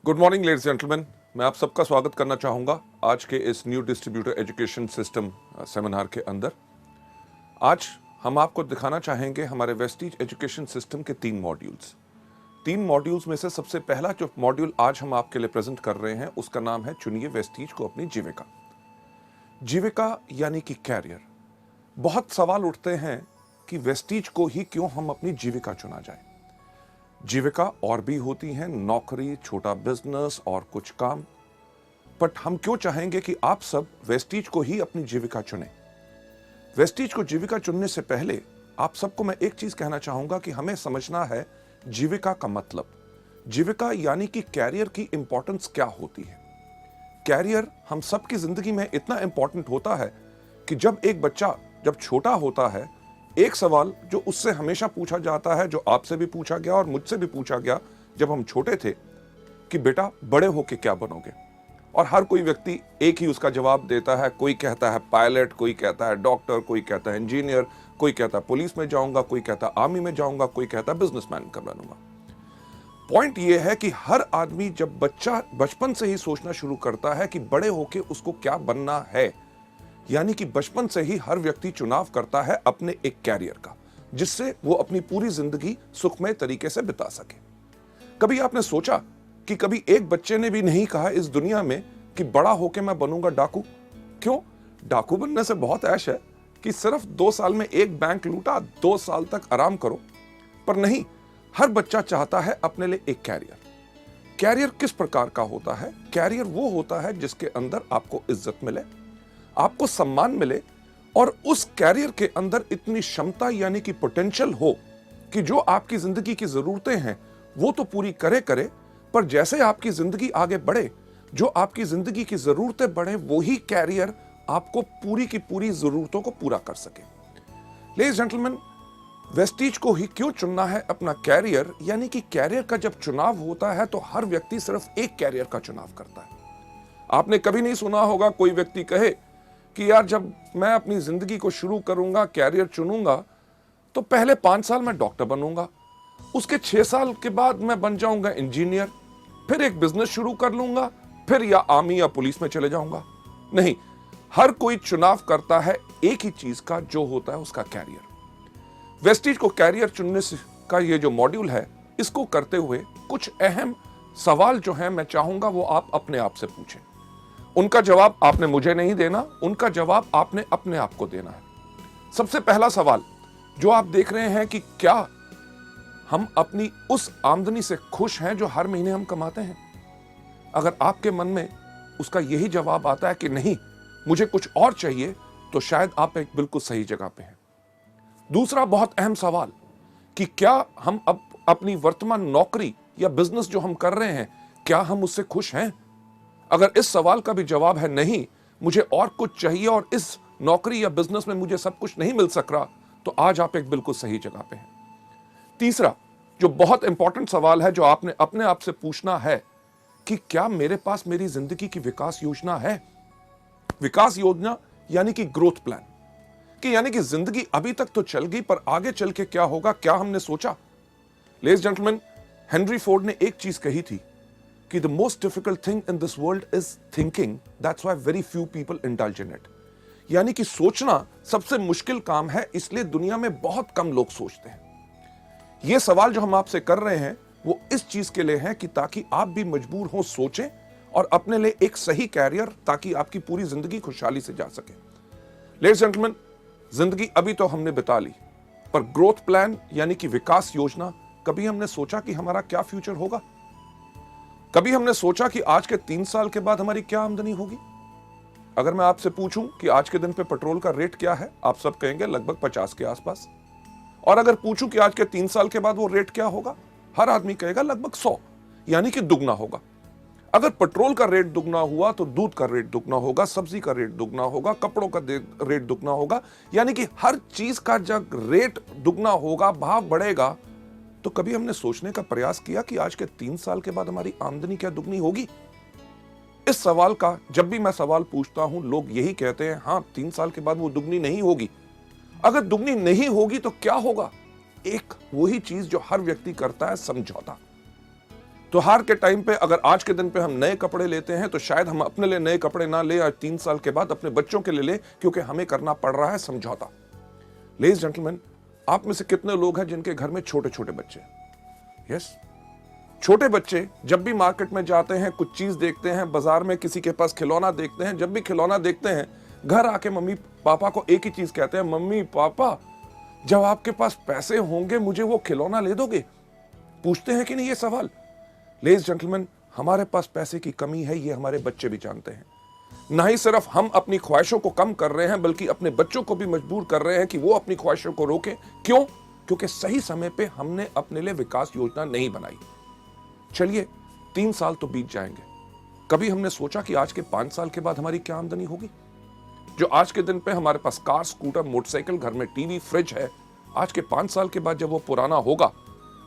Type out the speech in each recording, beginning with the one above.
Good morning ladies gentleman, मैं आप सबका स्वागत करना चाहूँगा आज के इस new distributor education system seminar के अंदर। आज हम आपको दिखाना चाहेंगे हमारे वेस्टीज एजुकेशन सिस्टम के 3 मॉड्यूल्स में से सबसे पहला जो मॉड्यूल आज हम आपके लिए प्रेजेंट कर रहे हैं उसका नाम है चुनिए वेस्टीज को अपनी जीविका। जीविका यानी कि कैरियर। बहुत सवाल उठते हैं कि वेस्टीज को ही क्यों हम अपनी जीविका चुना जाए। जीविका और भी होती हैं, नौकरी, छोटा बिजनेस और कुछ काम, बट हम क्यों चाहेंगे कि आप सब वेस्टीज को ही अपनी जीविका चुनें। वेस्टीज को जीविका चुनने से पहले आप सबको मैं एक चीज कहना चाहूंगा कि हमें समझना है जीविका का मतलब। जीविका यानी कि कैरियर की इंपॉर्टेंस क्या होती है। कैरियर हम सबकी जिंदगी में इतना इंपॉर्टेंट होता है कि जब एक बच्चा जब छोटा होता है, एक सवाल जो उससे हमेशा पूछा जाता है, जो आपसे भी पूछा गया और मुझसे भी पूछा गया जब हम छोटे थे, कि बेटा बड़े होके क्या बनोगे। और हर कोई व्यक्ति एक ही उसका जवाब देता है। कोई कहता है पायलट, कोई कहता है डॉक्टर, कोई कहता है इंजीनियर, कोई कहता है पुलिस में जाऊंगा, कोई कहता है आर्मी में जाऊंगा, कोई कहता है बिजनेसमैन का बनूंगा। पॉइंट यह है कि हर आदमी जब बच्चा बचपन से ही सोचना शुरू करता है कि बड़े होके उसको क्या बनना है, यानी कि बचपन से ही हर व्यक्ति चुनाव करता है अपने एक कैरियर का, जिससे वो अपनी पूरी जिंदगी सुखमय तरीके से बिता सके। कभी आपने सोचा कि कभी एक बच्चे ने भी नहीं कहा इस दुनिया में कि बड़ा होके मैं बनूंगा डाकू। क्यों? डाकू बनने से बहुत ऐश है कि सिर्फ 2 साल में एक बैंक लूटा, 2 साल तक आराम करो। पर नहीं, हर बच्चा चाहता है अपने लिए एक कैरियर। कैरियर किस प्रकार का होता है? कैरियर वो होता है जिसके अंदर आपको इज्जत मिले, आपको सम्मान मिले, और उस कैरियर के अंदर इतनी क्षमता यानी कि पोटेंशियल हो कि जो आपकी जिंदगी की जरूरतें हैं वो तो पूरी करे, पर जैसे आपकी जिंदगी आगे बढ़े, जो आपकी जिंदगी की जरूरतें बढ़े, वही कैरियर आपको पूरी की पूरी जरूरतों को पूरा कर सके। लेडीज जेंटलमैन, वेस्टीज को ही क्यों चुनना है अपना कैरियर, यानी कि कैरियर का जब चुनाव होता है तो हर व्यक्ति सिर्फ एक कैरियर का चुनाव करता है। आपने कभी नहीं सुना होगा कोई व्यक्ति कहे कि यार जब मैं अपनी जिंदगी को शुरू करूंगा, कैरियर चुनूंगा, तो पहले 5 साल मैं डॉक्टर बनूंगा, उसके 6 साल के बाद मैं बन जाऊंगा इंजीनियर, फिर एक बिजनेस शुरू कर लूंगा, फिर या आर्मी या पुलिस में चले जाऊंगा। नहीं, हर कोई चुनाव करता है एक ही चीज का, जो होता है उसका कैरियर। वेस्टीज को कैरियर चुनने का ये जो मॉड्यूल है, इसको करते हुए कुछ अहम सवाल जो है मैं चाहूंगा वो आप अपने आप से पूछें। उनका जवाब आपने मुझे नहीं देना, उनका जवाब आपने अपने आप को देना है। सबसे पहला सवाल जो आप देख रहे हैं कि क्या हम अपनी उस आमदनी से खुश हैं जो हर महीने हम कमाते हैं? अगर आपके मन में उसका यही जवाब आता है कि नहीं, मुझे कुछ और चाहिए, तो शायद आप एक बिल्कुल सही जगह पे हैं। दूसरा बहुत अहम सवाल कि क्या हम अपनी वर्तमान नौकरी या बिजनेस जो हम कर रहे हैं, क्या हम उससे खुश हैं? अगर इस सवाल का भी जवाब है नहीं, मुझे और कुछ चाहिए और इस नौकरी या बिजनेस में मुझे सब कुछ नहीं मिल सक रहा, तो आज आप एक बिल्कुल सही जगह पे हैं। तीसरा जो बहुत इंपॉर्टेंट सवाल है जो आपने अपने आप से पूछना है कि क्या मेरे पास मेरी जिंदगी की विकास योजना है? विकास योजना यानी कि ग्रोथ प्लान, कि यानी कि जिंदगी अभी तक तो चल गई, पर आगे चल के क्या होगा, क्या हमने सोचा? लेडीज जेंटलमैन, हेनरी फोर्ड ने एक चीज कही थी कि the most difficult thing in this world is thinking, that's why very few people indulge in it। यानी कि सोचना सबसे मुश्किल काम है, इसलिए दुनिया में बहुत कम लोग सोचते हैं। यह सवाल जो हम आपसे कर रहे हैं वो इस चीज के लिए है कि ताकि आप भी मजबूर हो सोचें और अपने लिए एक सही कैरियर, ताकि आपकी पूरी जिंदगी खुशहाली से जा सके। लेडीज जेंटलमैन, जिंदगी अभी तो हमने बिता ली, पर ग्रोथ प्लान यानी कि विकास योजना, कभी हमने सोचा कि हमारा क्या फ्यूचर होगा? कभी हमने सोचा कि आज के 3 साल के बाद हमारी क्या आमदनी होगी? अगर मैं आपसे पूछूं कि आज के दिन पे पेट्रोल का रेट क्या है, आप सब कहेंगे लगभग 50 के आसपास। और अगर पूछूं कि आज के 3 साल के बाद वो रेट क्या होगा, हर आदमी कहेगा लगभग 100, यानी कि दुगना होगा। अगर पेट्रोल का रेट दुगना हुआ तो दूध का रेट दुगना होगा, सब्जी का रेट दुगना होगा, कपड़ों का रेट दुगना होगा, यानी कि हर चीज का जब रेट दुगना होगा, भाव बढ़ेगा, तो कभी हमने सोचने का प्रयास किया कि आज के 3 साल के बाद हमारी आमदनी क्या दुगनी होगी? इस सवाल का जब भी मैं सवाल पूछता हूं, लोग यही कहते हैं, हां 3 साल के बाद वो दुगनी नहीं होगी। अगर दुगनी नहीं होगी तो क्या होगा? एक वही चीज जो हर व्यक्ति करता है, समझौता। त्योहार के टाइम पे अगर आज के दिन पे हम नए कपड़े लेते हैं तो शायद हम अपने लिए नए कपड़े ना ले, आज 3 साल के बाद अपने बच्चों के लिए ले, क्योंकि हमें करना पड़ रहा है समझौता। लेडीज जेंटलमैन, आप में से कितने लोग हैं जिनके घर में छोटे छोटे बच्चे? यस, छोटे बच्चे जब भी मार्केट में जाते हैं, कुछ चीज देखते हैं, बाजार में किसी के पास खिलौना देखते हैं, जब भी खिलौना देखते हैं घर आके मम्मी पापा को एक ही चीज कहते हैं, मम्मी पापा जब आपके पास पैसे होंगे मुझे वो खिलौना ले दोगे? पूछते हैं कि नहीं ये सवाल? लेडीज जेंटलमैन, हमारे पास पैसे की कमी है, ये हमारे बच्चे भी जानते हैं। ना ही सिर्फ हम अपनी ख्वाहिशों को कम कर रहे हैं, बल्कि अपने बच्चों को भी मजबूर कर रहे हैं कि वो अपनी ख्वाहिशों को रोके। क्यों? क्योंकि सही समय पे हमने अपने लिए विकास योजना नहीं बनाई। चलिए 3 साल तो बीत जाएंगे, कभी हमने सोचा कि आज के 5 साल के बाद हमारी क्या आमदनी होगी? जो आज के दिन पे हमारे पास कार, स्कूटर, मोटरसाइकिल, घर में टीवी, फ्रिज है, आज के 5 साल के बाद जब वो पुराना होगा,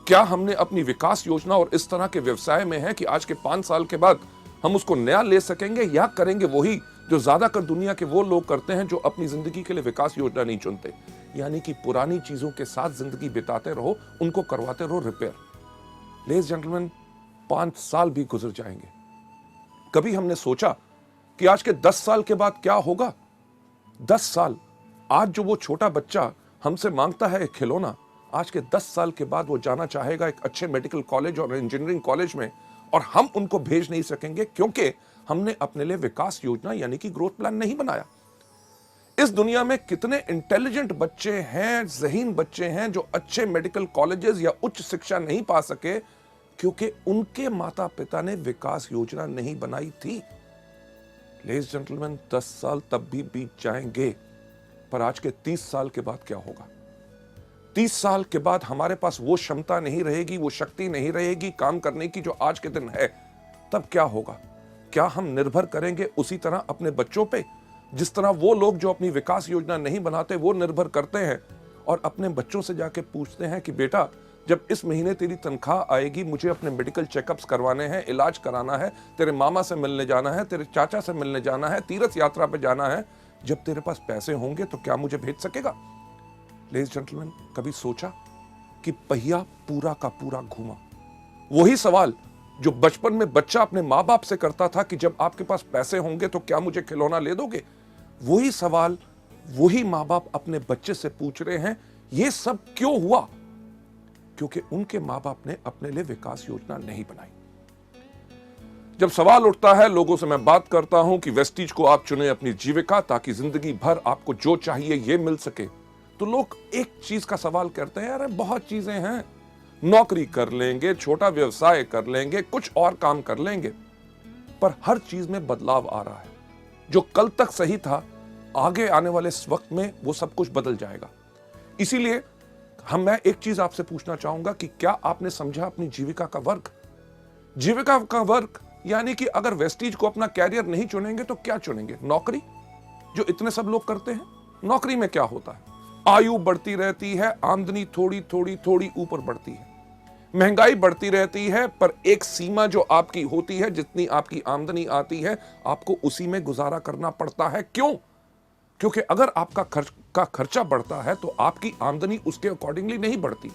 क्या हमने अपनी विकास योजना और इस तरह के व्यवसाय में है कि आज के 5 साल के बाद हम उसको नया ले सकेंगे, या करेंगे वही जो ज्यादातर दुनिया के वो लोग करते हैं जो अपनी जिंदगी के लिए विकास योजना नहीं चुनते, यानी कि पुरानी चीजों के साथ जिंदगी बिताते रहो, उनको करवाते रहो रिपेयर। लेडीज जेंटलमैन, 5 साल भी गुजर जाएंगे, कभी हमने सोचा कि आज के 10 साल के बाद क्या होगा? 10 साल, आज जो वो छोटा बच्चा हमसे मांगता है एक खिलौना, आज के 10 साल के बाद वो जाना चाहेगा एक अच्छे मेडिकल कॉलेज और इंजीनियरिंग कॉलेज में, और हम उनको भेज नहीं सकेंगे क्योंकि हमने अपने लिए विकास योजना यानी कि ग्रोथ प्लान नहीं बनाया। इस दुनिया में कितने इंटेलिजेंट बच्चे हैं, ज़हीन बच्चे हैं जो अच्छे मेडिकल कॉलेजेस या उच्च शिक्षा नहीं पा सके क्योंकि उनके माता पिता ने विकास योजना नहीं बनाई थी। लेडीज जेंटलमैन, 10 साल तब भी बीत जाएंगे, पर आज के 30 साल के बाद क्या होगा? 30 साल के बाद हमारे पास वो क्षमता नहीं रहेगी, वो शक्ति नहीं रहेगी काम करने की जो आज के दिन है। तब क्या होगा? क्या हम निर्भर करेंगे उसी तरह अपने बच्चों पे, जिस तरह वो लोग जो अपनी विकास योजना नहीं बनाते वो निर्भर करते हैं और अपने बच्चों से जाके पूछते हैं कि बेटा जब इस महीने तेरी तनख्वाह आएगी, मुझे अपने मेडिकल चेकअप्स करवाने हैं, इलाज कराना है, तेरे मामा से मिलने जाना है, तेरे चाचा से मिलने जाना है, तीर्थ यात्रा पे जाना है, जब तेरे पास पैसे होंगे तो क्या मुझे भेज सकेगा? लेडीज जेंटलमैन, कभी सोचा कि पहिया पूरा का पूरा घूमा? वही सवाल जो बचपन में बच्चा अपने माँ बाप से करता था कि जब आपके पास पैसे होंगे तो क्या मुझे खिलौना ले दोगे, वही सवाल वही माँ बाप अपने बच्चे से पूछ रहे हैं। ये सब क्यों हुआ? क्योंकि उनके माँ बाप ने अपने लिए विकास योजना नहीं बनाई। जब सवाल उठता है, लोगों से मैं बात करता हूं कि वेस्टीज को आप चुने अपनी जीविका ताकि जिंदगी भर आपको जो चाहिए ये मिल सके, तो लोग एक चीज का सवाल करते हैं, अरे बहुत चीजें हैं, नौकरी कर लेंगे, छोटा व्यवसाय कर लेंगे, कुछ और काम कर लेंगे, पर हर चीज में बदलाव आ रहा है। जो कल तक सही था, आगे आने वाले इस वक्त में वो सब कुछ बदल जाएगा। इसीलिए मैं एक चीज आपसे पूछना चाहूंगा कि क्या आपने समझा अपनी जीविका का वर्ग? जीविका का वर्ग यानी कि अगर वेस्टीज को अपना कैरियर नहीं चुनेंगे तो क्या चुनेंगे? नौकरी, जो इतने सब लोग करते हैं। नौकरी में क्या होता है? आयु बढ़ती रहती है, आमदनी थोड़ी थोड़ी थोड़ी ऊपर बढ़ती है, महंगाई बढ़ती रहती है, पर एक सीमा जो आपकी होती है, जितनी आपकी आमदनी आती है आपको उसी में गुजारा करना पड़ता है। क्यों? क्योंकि अगर आपका खर्चा बढ़ता है तो आपकी आमदनी उसके अकॉर्डिंगली नहीं बढ़ती।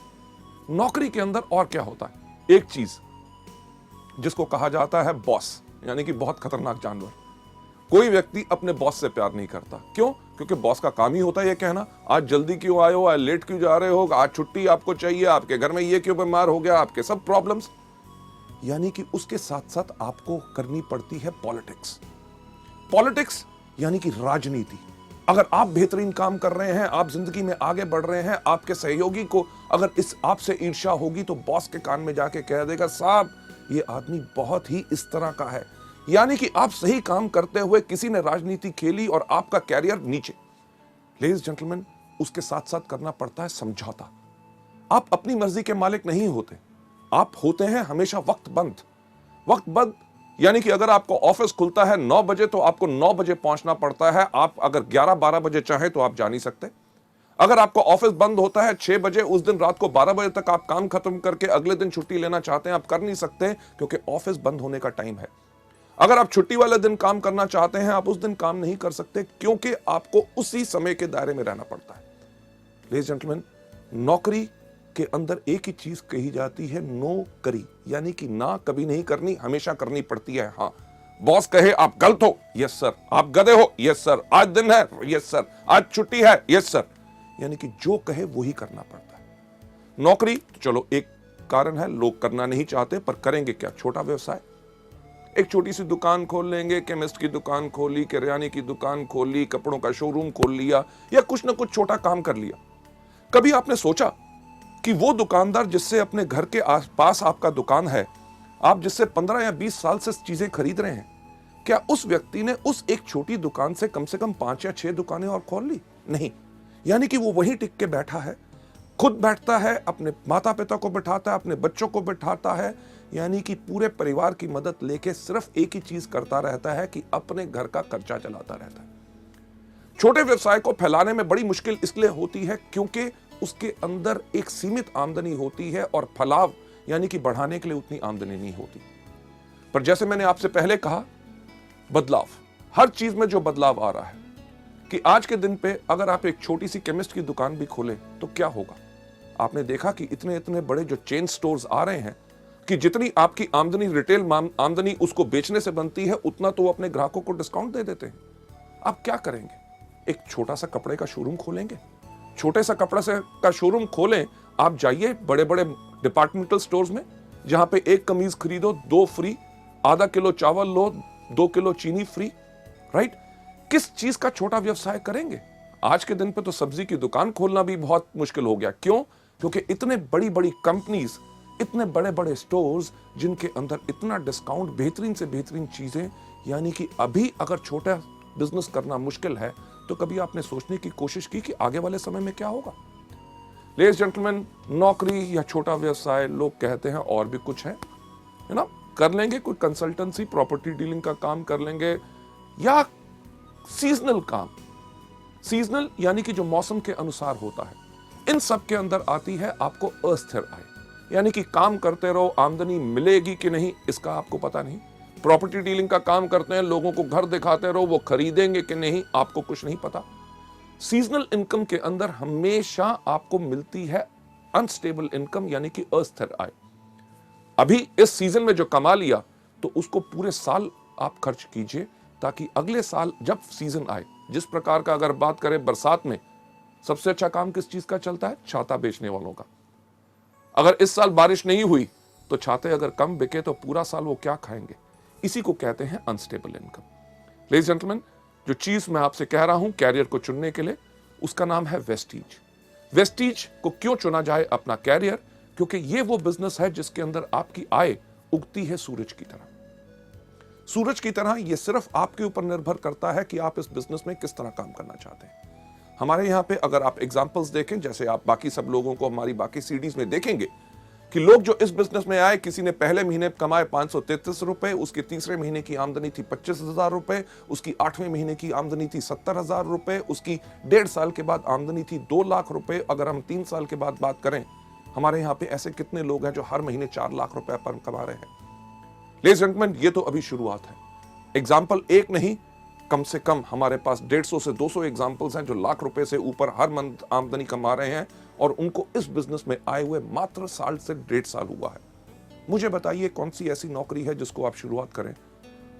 नौकरी के अंदर और क्या होता है? एक चीज जिसको कहा जाता है बॉस, यानी कि बहुत खतरनाक जानवर। कोई व्यक्ति अपने बॉस से प्यार नहीं करता। क्यों? क्योंकि बॉस का काम ही होता है ये कहना, आज जल्दी क्यों आए हो, आज लेट क्यों जा रहे हो, आज छुट्टी आपको चाहिए, आपके घर में ये क्यों बीमार हो गया, आपके सब प्रॉब्लम्स। यानी कि उसके साथ साथ आपको करनी पड़ती है पॉलिटिक्स। पॉलिटिक्स यानी कि राजनीति। अगर आप बेहतरीन काम कर रहे हैं, आप जिंदगी में आगे बढ़ रहे हैं, आपके सहयोगी को अगर इस आपसे ईर्ष्या होगी तो बॉस के कान में जाके कह देगा, साहब ये आदमी बहुत ही इस तरह का है। यानी कि आप सही काम करते हुए किसी ने राजनीति खेली और आपका कैरियर नीचे। लेडीज जेंटलमैन, उसके साथ साथ करना पड़ता है समझौता। आप अपनी मर्जी के मालिक नहीं होते, आप होते हैं हमेशा वक्तबंद। वक्तबंद यानी कि अगर आपको ऑफिस खुलता है 9 बजे तो आपको 9 बजे पहुंचना पड़ता है। आप अगर 11-12 बजे चाहें तो आप जा नहीं सकते। अगर आपको ऑफिस बंद होता है 6 बजे, उस दिन रात को 12 बजे तक आप काम खत्म करके अगले दिन छुट्टी लेना चाहते हैं, आप कर नहीं सकते क्योंकि ऑफिस बंद होने का टाइम है। अगर आप छुट्टी वाले दिन काम करना चाहते हैं, आप उस दिन काम नहीं कर सकते क्योंकि आपको उसी समय के दायरे में रहना पड़ता है। लेडीज जेंटलमैन, नौकरी के अंदर एक ही चीज कही जाती है, नो करी, यानी कि ना कभी नहीं करनी, हमेशा करनी पड़ती है। हाँ, बॉस कहे आप गलत हो, यस सर। आप गधे हो, यस सर। आज दिन है, यस सर। आज छुट्टी है, यस सर। यानी कि जो कहे वही करना पड़ता है। नौकरी तो चलो एक कारण है, लोग करना नहीं चाहते, पर करेंगे क्या? छोटा व्यवसाय, एक छोटी सी दुकान खोल लेंगे, केमिस्ट की दुकान खोली, किराने की दुकान खोली, कपड़ों का शोरूम खोल लिया, या कुछ ना कुछ छोटा काम कर लिया। कभी आपने सोचा कि वो दुकानदार जिससे अपने घर के आसपास आपका दुकान है, आप जिससे 15 या 20 साल से चीजें खरीद रहे हैं, क्या उस व्यक्ति ने उस एक छोटी दुकान से कम 5 या 6 दुकानें और खोल ली? नहीं। यानी कि वो वहीं टिक के बैठा है, खुद बैठता है, अपने माता पिता को बिठाता है, अपने बच्चों को बिठाता है, यानी कि पूरे परिवार की मदद लेके सिर्फ एक ही चीज करता रहता है कि अपने घर का खर्चा चलाता रहता है। छोटे व्यवसाय को फैलाने में बड़ी मुश्किल इसलिए होती है क्योंकि उसके अंदर एक सीमित आमदनी होती है और फलाव यानी कि बढ़ाने के लिए उतनी आमदनी नहीं होती। पर जैसे मैंने आपसे पहले कहा, बदलाव, हर चीज में जो बदलाव आ रहा है कि आज के दिन पे अगर आप एक छोटी सी केमिस्ट की दुकान भी खोलें तो क्या होगा? आपने देखा कि इतने इतने बड़े जो चेन स्टोर्स आ रहे हैं कि जितनी आपकी आमदनी, रिटेल आमदनी उसको बेचने से बनती है, उतना तो वो अपने ग्राहकों को डिस्काउंट दे देते हैं। आप क्या करेंगे? एक छोटा सा कपड़े का शोरूम खोलेंगे? छोटे सा कपड़ा से का शोरूम खोलें, आप जाइए बड़े बड़े डिपार्टमेंटल स्टोर्स में, जहां पे एक कमीज खरीदो 2 फ्री, आधा किलो चावल लो 2 किलो चीनी फ्री, राइट? किस चीज का छोटा व्यवसाय करेंगे? आज के दिन पे तो सब्जी की दुकान खोलना भी बहुत मुश्किल हो गया। क्यों? क्योंकि इतने बड़ी बड़ी कंपनीज, इतने बड़े बड़े स्टोर्स जिनके अंदर इतना डिस्काउंट, बेहतरीन से बेहतरीन चीजें, यानी कि अभी अगर छोटा बिजनेस करना मुश्किल है तो कभी आपने सोचने की कोशिश की कि आगे वाले समय में क्या होगा? लेडीज जेंटलमैन, नौकरी या छोटा व्यवसाय लोग कहते हैं और भी कुछ है ना, कर लेंगे, कोई कंसल्टेंसी, प्रॉपर्टी डीलिंग का काम कर लेंगे, या सीजनल काम। सीजनल यानी कि जो मौसम के अनुसार होता है। इन सब के अंदर आती है आपको अस्थिर आय, यानी कि काम करते रहो, आमदनी मिलेगी कि नहीं इसका आपको पता नहीं। प्रॉपर्टी डीलिंग का काम करते हैं, लोगों को घर दिखाते रहो, वो खरीदेंगे कि नहीं आपको कुछ नहीं पता। सीजनल इनकम के अंदर हमेशा आपको मिलती है अनस्टेबल इनकम, यानी कि अस्थिर आय। अभी इस सीजन में जो कमा लिया तो उसको पूरे साल आप खर्च कीजिए, ताकि अगले साल जब सीजन आए, जिस प्रकार का अगर बात करें बरसात में, सबसे अच्छा काम किस चीज का चलता है? छाता बेचने वालों का। अगर इस साल बारिश नहीं हुई तो छाते अगर कम बिके तो पूरा साल वो क्या खाएंगे? इसी को कहते हैं अनस्टेबल इनकम। लेडीज जेंटलमैन, जो चीज मैं आपसे कह रहा हूं कैरियर को चुनने के लिए, उसका नाम है वेस्टीज। वेस्टीज को क्यों चुना जाए अपना कैरियर? क्योंकि ये वो बिजनेस है जिसके अंदर आपकी आय उगती है सूरज की तरह। सूरज की तरह ये सिर्फ आपके ऊपर निर्भर करता है कि आप इस बिजनेस में किस तरह काम करना चाहते हैं। हमारे यहाँ पे अगर आप एग्जाम्पल्स देखें, जैसे आप बाकी सब लोगों को हमारी बाकी सीडीज में देखेंगे कि लोग जो इस बिजनेस में आए, किसी ने पहले महीने कमाए 533 रुपए, उसके तीसरे महीने की आमदनी थी 25,000 रुपए, उसकी 8वें महीने की आमदनी थी 70,000 रुपए, उसकी 1.5 साल के बाद आमदनी थी 2 लाख रुपए। अगर हम 3 साल के बाद बात करें, हमारे यहाँ पे ऐसे कितने लोग हैं जो हर महीने 4 लाख रुपए पर कमा रहे हैं। लेडीज एंड जेंटलमैन, ये तो अभी शुरुआत है। एग्जाम्पल एक नहीं, कम से कम हमारे पास 150 से 200 एग्जाम्पल्स हैं जो लाख रुपए से ऊपर हर मंथ आमदनी कमा रहे हैं, और उनको इस बिजनेस में आए हुए मात्र साल से 1.5 साल हुआ है। मुझे बताइए कौन सी ऐसी नौकरी है जिसको आप शुरुआत करें,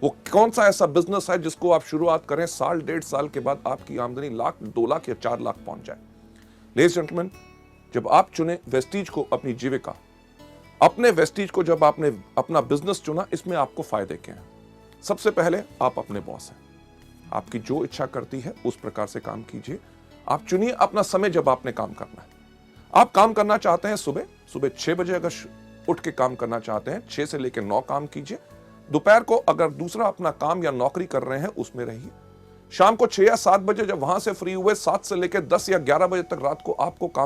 वो कौन सा ऐसा बिजनेस है जिसको आप शुरुआत करें, साल 1.5 साल के बाद आपकी आमदनी लाख, 2 लाख या 4 लाख पहुंच जाए। लेडीज एंड जेंटलमैन, जब आप चुने वेस्टीज को अपनी जीविका, अपने वेस्टीज को जब आपने अपना बिजनेस चुना, इसमें आपको फायदे क्या हैं? सबसे पहले आप अपने बॉस हैं। आपकी जो इच्छा करती है उस प्रकार से काम कीजिए। आप चुनिए अपना समय जब आपने काम करना है। आप काम करना चाहते हैं सुबह 6 बजे अगर उठ के काम करना चाहते हैं, 6 से लेकर 9 काम कीजिए। दोपहर को अगर दूसरा अपना काम या नौकरी कर रहे हैं उसमें रहिए। शाम को 6 या 7 बजे जब वहां से फ्री हुए, 7 से लेकर 10 या 11 बजे तक रात को आपको काम